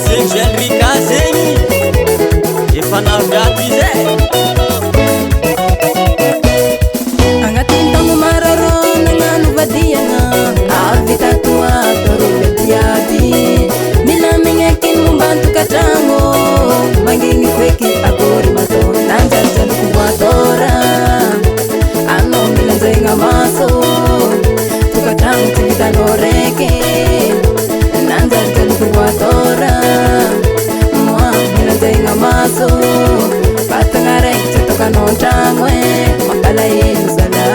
zegny jeune RICA zegny efa navy izay agnatin'ny taogno mararô nagnano vadiagna avy tato ato rô mety aby mila mignakiny momba an-tokatragno mangigny feky akory matô nanjary jaloko voatora anao milanjaigna maso tokatragno tsy vitanao raiky nanjary jaloko voatora moa milanjaigna maso vatagna raiky tsy tokanao an-tragno e mampalahelo zala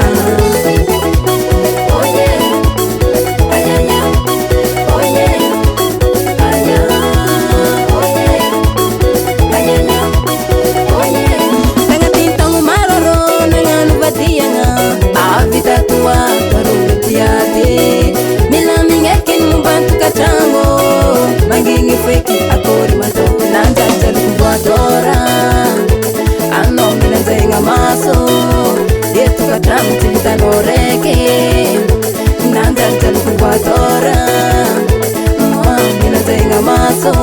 mangigny feky akory matô nanjary jaloko voatora anao milanjaigna maso etokatragno tsy vitanao raiky nanjary jaloko voatora moa milanjaigna maso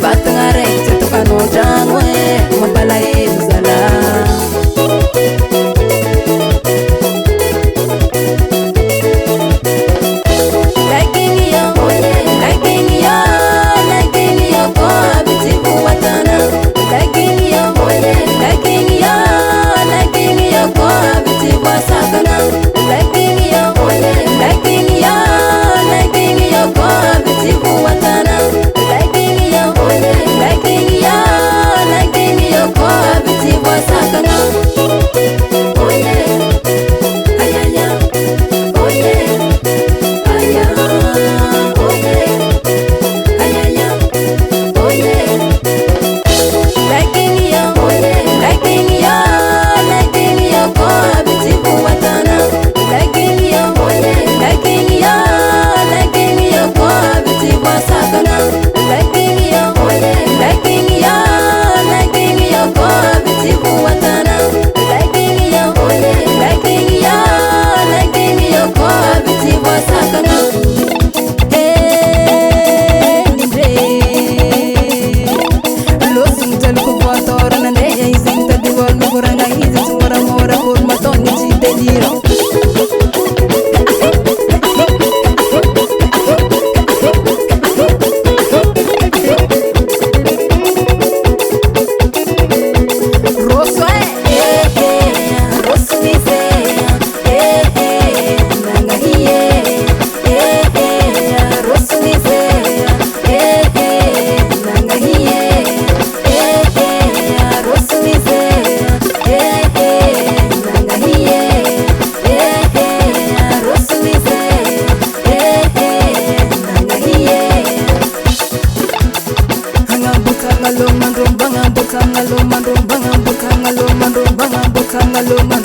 vatagna raiky tsy tokanao an-tragno e mampalahelo zala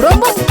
Rombo